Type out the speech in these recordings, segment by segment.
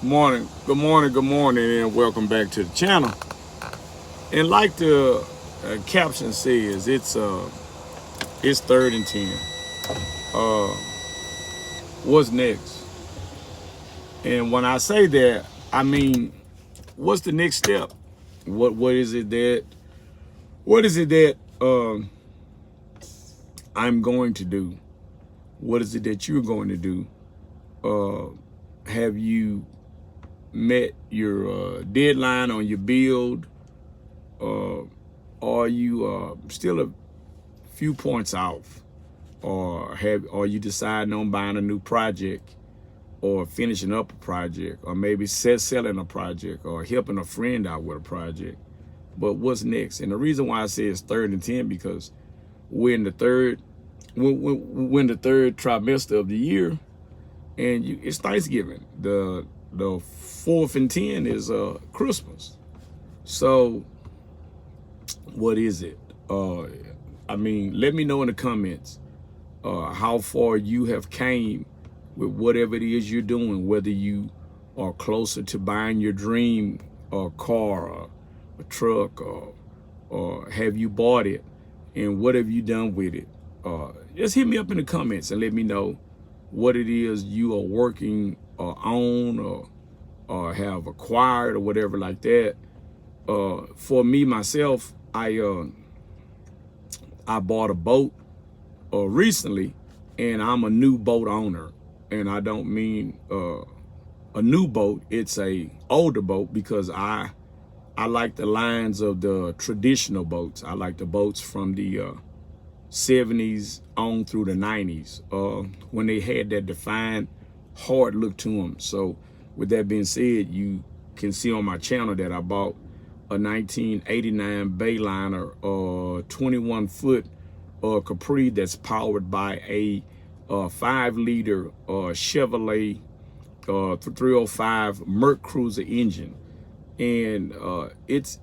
Good morning, and welcome back to the channel. And like the caption says, it's 3rd and 10. Uh, what's next? And when I say that, I mean, what's the next step? What is it that I'm going to do? What is it that you're going to do? Uh, have you met your deadline on your build? Are you still a few points off? Or are you deciding on buying a new project, or finishing up a project, or maybe selling a project, or helping a friend out with a project? But what's next? And the reason why I say it's 3rd and 10, because we're in the third we're in the third trimester of the year, and it's Thanksgiving. The 4th and 10 is Christmas. So what is it? I mean, let me know in the comments how far you have came with whatever it is you're doing, whether you are closer to buying your dream car, or a truck, or have you bought it, and what have you done with it. Just hit me up in the comments and let me know what it is you are working on, or have acquired, or whatever like that. For me, myself, I bought a boat recently, and I'm a new boat owner. And I don't mean a new boat. It's a older boat, because I like the lines of the traditional boats. I like the boats from the 70s on through the 90s, when they had that defined hard look to them. So with that being said, you can see on my channel that I bought a 1989 Bayliner 21-foot Capri that's powered by a 5-liter Chevrolet 305 Merc Cruiser engine. And it's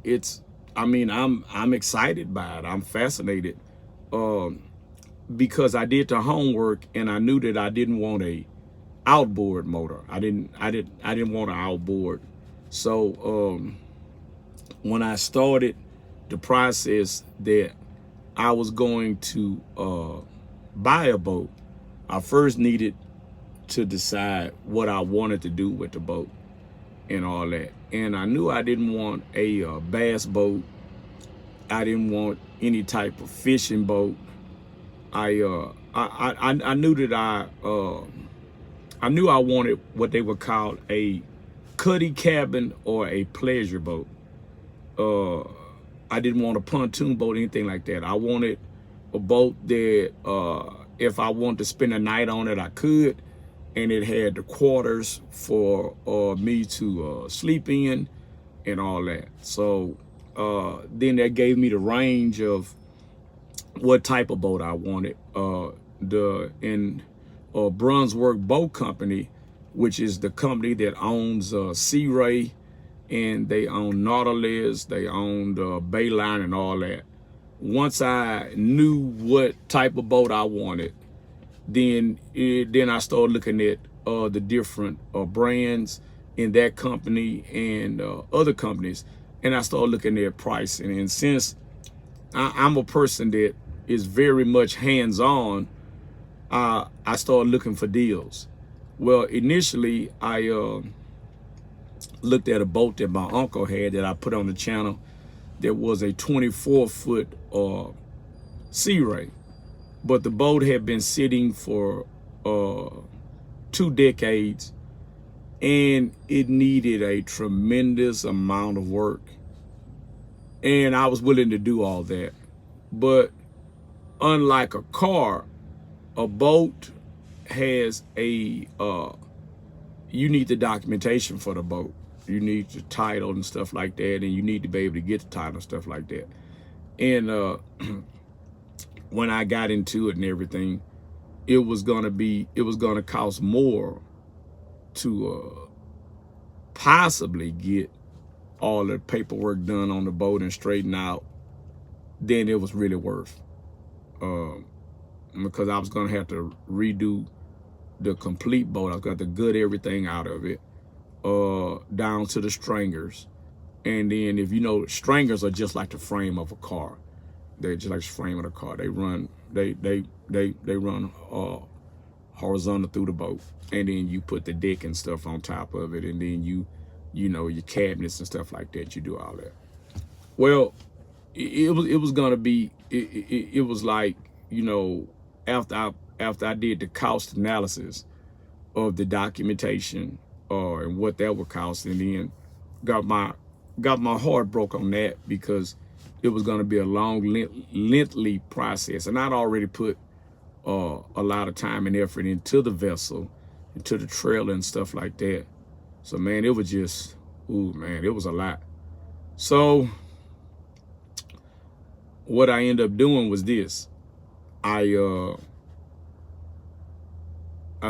I mean, I'm excited by it. I'm fascinated, because I did the homework, and I knew that I didn't want a outboard motor. I didn't want an outboard. So when I started the process that I was going to buy a boat, I first needed to decide what I wanted to do with the boat and all that. And I knew I didn't want a bass boat. I didn't want any type of fishing boat. I knew that I knew I wanted what they would call a cuddy cabin or a pleasure boat. I didn't want a pontoon boat, anything like that. I wanted a boat that if I wanted to spend a night on it, I could, and it had the quarters for me to sleep in and all that. So then that gave me the range of what type of boat I wanted. Brunswick Boat Company, which is the company that owns Sea Ray, and they own Nautilus, they owned Bayline and all that. Once I knew what type of boat I wanted, then I started looking at the different brands in that company and other companies, and I started looking at pricing. And since I'm a person that is very much hands-on, I started looking for deals. Well, initially, I looked at a boat that my uncle had that I put on the channel, that was a 24-foot Sea Ray. But the boat had been sitting for 2 decades, and it needed a tremendous amount of work. And I was willing to do all that. But unlike a car, a boat has a you need the documentation for the boat. You need the title and stuff like that, and you need to be able to get the title and stuff like that. And when I got into it and everything, it was gonna cost more to possibly get all the paperwork done on the boat and straighten out than it was really worth. Because I was gonna have to redo the complete boat. I was gonna have to gut everything out of it. down to the stringers. And then if you know, stringers are just like the frame of a car. They're just like the frame of a car. They run horizontal through the boat, and then you put the deck and stuff on top of it, and then you know, your cabinets and stuff like that. You do all that. Well, it was gonna be it was like, you know, after I did the cost analysis of the documentation and what that would cost, and then got my heart broke on that, because it was going to be a long, lengthy process, and I'd already put a lot of time and effort into the vessel, into the trailer and stuff like that. So man, it was just, ooh man, it was a lot. So what I ended up doing was this. I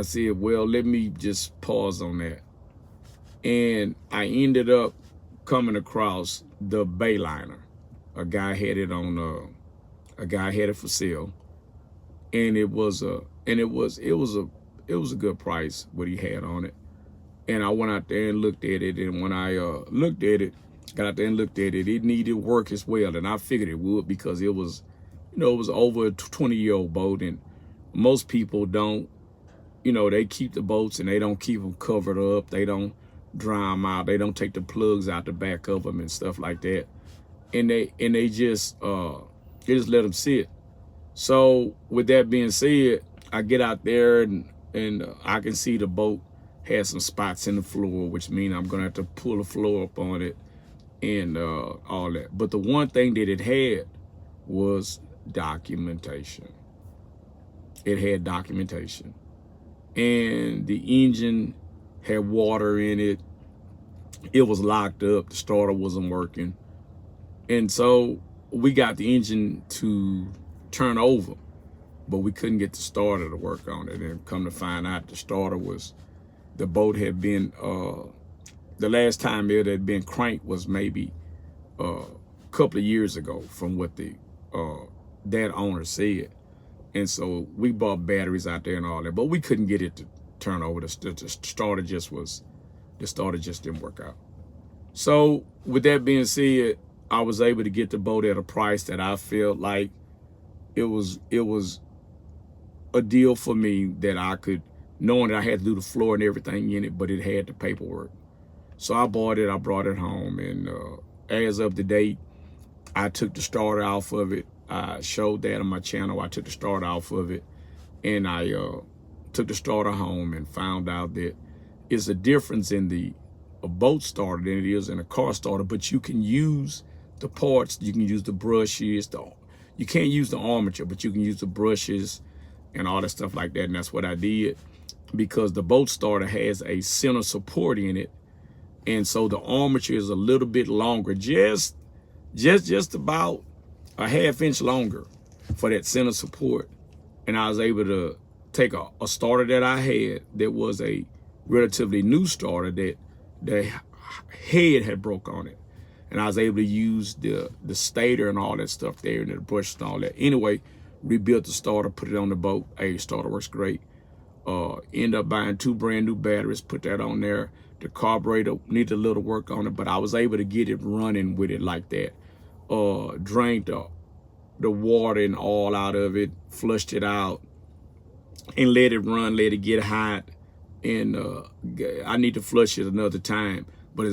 said, well, let me just pause on that. And I ended up coming across the Bayliner. A guy had it on a guy had it for sale. And it was a good price what he had on it. And I went out there and looked at it, and when I looked at it, got out there and looked at it, it needed work as well. And I figured it would, because it was, you know, it was over a 20-year-old boat, and most people don't, you know, they keep the boats and they don't keep them covered up. They don't dry them out. They don't take the plugs out the back of them and stuff like that. And they just let them sit. So with that being said, I get out there and I can see the boat has some spots in the floor, which means I'm gonna have to pull the floor up on it and all that. But the one thing that it had was documentation. It had documentation. And the engine had water in it. It was locked up. The starter wasn't working. And so we got the engine to turn over, but we couldn't get the starter to work on it. And come to find out, the boat had been, the last time it had been cranked was maybe a couple of years ago, from what that owner said. And so we bought batteries out there and all that, but we couldn't get it to turn over. The starter just didn't work out. So with that being said, I was able to get the boat at a price that I felt like it was a deal for me, that I could, knowing that I had to do the floor and everything in it, but it had the paperwork. So I bought it, I brought it home, and as of the date, I took the starter off of it. I showed that on my channel. I took the starter off of it, and I took the starter home and found out that it's a difference in a boat starter than it is in a car starter, but you can use the parts, you can use the brushes, you can't use the armature, but you can use the brushes and all that stuff like that. And that's what I did, because the boat starter has a center support in it. And so the armature is a little bit longer, just about a half-inch longer for that center support. And I was able to take a starter that I had that was a relatively new starter that the head had broke on it. And I was able to use the stator and all that stuff there, and the brushes and all that. Anyway, rebuilt the starter, put it on the boat. Hey, starter works great. End up buying 2 brand new batteries, put that on there. The carburetor needed a little work on it, but I was able to get it running with it like that. Drained the water and all out of it, flushed it out, and let it run, let it get hot. And I need to flush it another time, but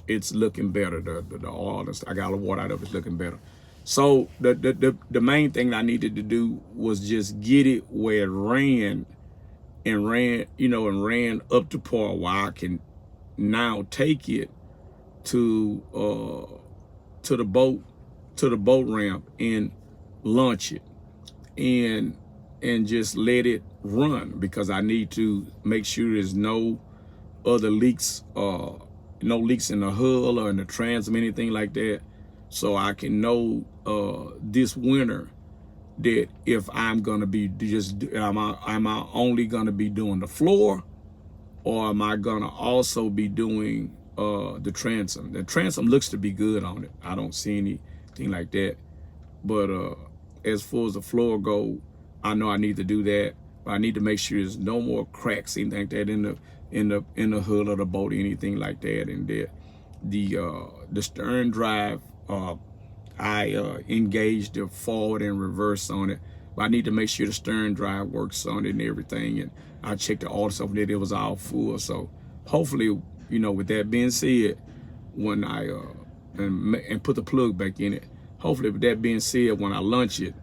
it's looking better. The oil, I got a lot of water out of it, it's looking better. So the main thing I needed to do was just get it where it ran up to par, where I can now take it to the boat ramp and launch it and just let it run, because I need to make sure there's no other leaks, no leaks in the hull or in the transom, anything like that. So I can know this winter that if I'm gonna be am I only gonna be doing the floor, or am I gonna also be doing the transom? The transom looks to be good on it. I don't see anything like that. But as far as the floor go, I know I need to do that. But I need to make sure there's no more cracks, anything like that in the hull of the boat, anything like that. And the stern drive, I engaged the forward and reverse on it, but I need to make sure the stern drive works on it and everything. And I checked the auto stuff that it was all full. So hopefully, you know, with that being said, when I and put the plug back in it, hopefully with that being said, when I launch it,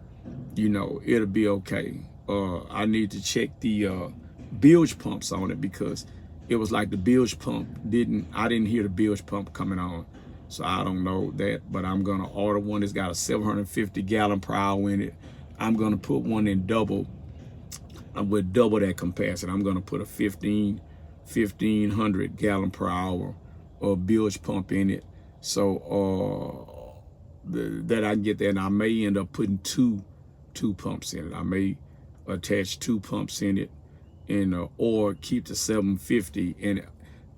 you know, it'll be okay. I need to check the bilge pumps on it, because it was like the bilge pump I didn't hear the bilge pump coming on. So I don't know that, but I'm gonna order one that's got a 750 gallon per hour in it. I'm gonna put one in with double that capacity. I'm gonna put a 1500 gallon per hour bilge pump in it. So that I can get that, and I may end up putting two pumps in it. I may attach 2 pumps in it, and or keep the 750 in it,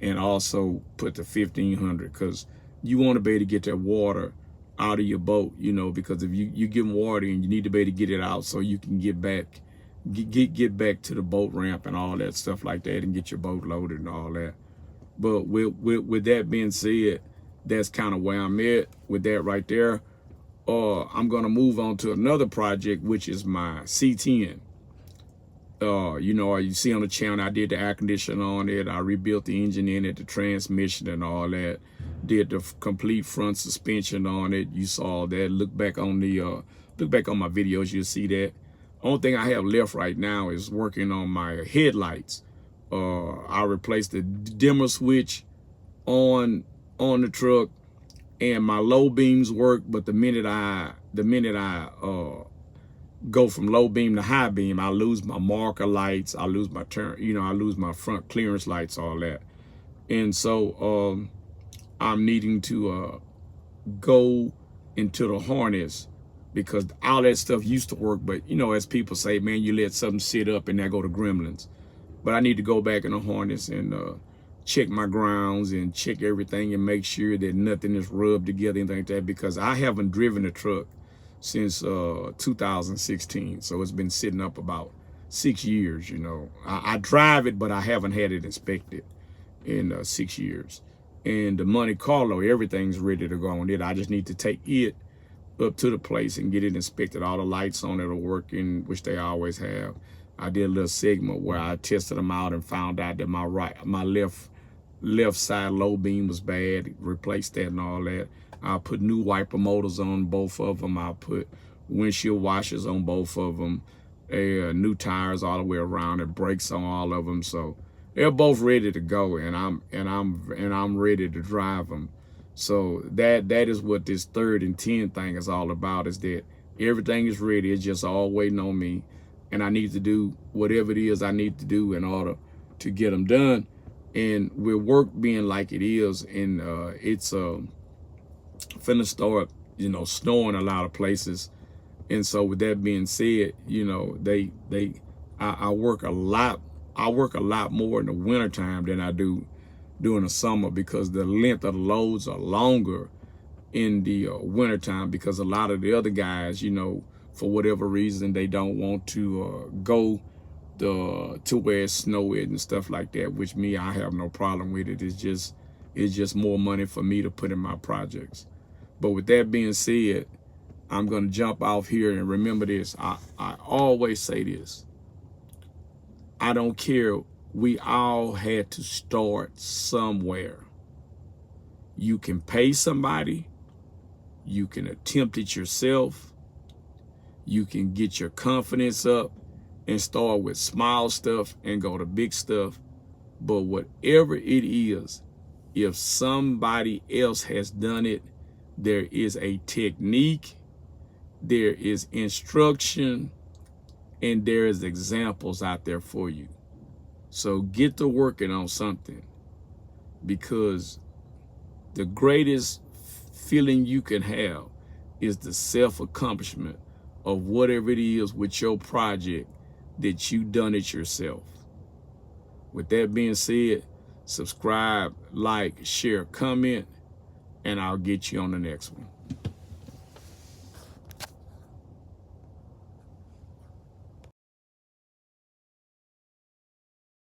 and also put the 1500, because you want to be able to get that water out of your boat, you know, because if you give water and you need to be able to get it out so you can get back to the boat ramp and all that stuff like that, and get your boat loaded and all that. But with that being said, that's kind of where I'm at with that right there. I'm gonna move on to another project, which is my C10. You know, you see on the channel, I did the air conditioner on it. I rebuilt the engine in it, the transmission and all that. Did the complete front suspension on it. You saw that. Look back on my videos, you'll see that. Only thing I have left right now is working on my headlights. I replaced the dimmer switch on the truck, and my low beams work, but the minute I go from low beam to high beam, I lose my marker lights, I lose my turn, you know, I lose my front clearance lights, all that. And so I'm needing to go into the harness, because all that stuff used to work, but you know, as people say, man, you let something sit up and there go the gremlins. But I need to go back in the harness and check my grounds and check everything and make sure that nothing is rubbed together, anything like that, because I haven't driven a truck since 2016. So it's been sitting up about 6 years, you know. I drive it, but I haven't had it inspected in 6 years. And the Monte Carlo, everything's ready to go on it. I just need to take it up to the place and get it inspected. All the lights on it are working, which they always have. I did a little segment where I tested them out and found out that my left side low beam was bad, replaced that and all that. I put new wiper motors on both of them. I put windshield washers on both of them, new tires all the way around, and brakes on all of them. So they're both ready to go, and I'm ready to drive them. So that is what this 3rd and 10 thing is all about, is that everything is ready. It's just all waiting on me, and I need to do whatever it is I need to do in order to get them done. And with work being like it is, and it's finna start, you know, snowing a lot of places. And so with that being said, you know, I work a lot more in the wintertime than I do during the summer, because the length of the loads are longer in the wintertime, because a lot of the other guys, you know, for whatever reason, they don't want to go to where it's snowy and stuff like that, which me, I have no problem with it. It's just more money for me to put in my projects. But with that being said, I'm gonna jump off here, and remember this, I always say this, I don't care, we all had to start somewhere. You can pay somebody, you can attempt it yourself, you can get your confidence up and start with small stuff and go to big stuff. But whatever it is, if somebody else has done it, there is a technique, there is instruction, and there is examples out there for you. So get to working on something, because the greatest feeling you can have is the self-accomplishment of whatever it is with your project, that you done it yourself. With that being said, subscribe, like, share, comment, and I'll get you on the next one.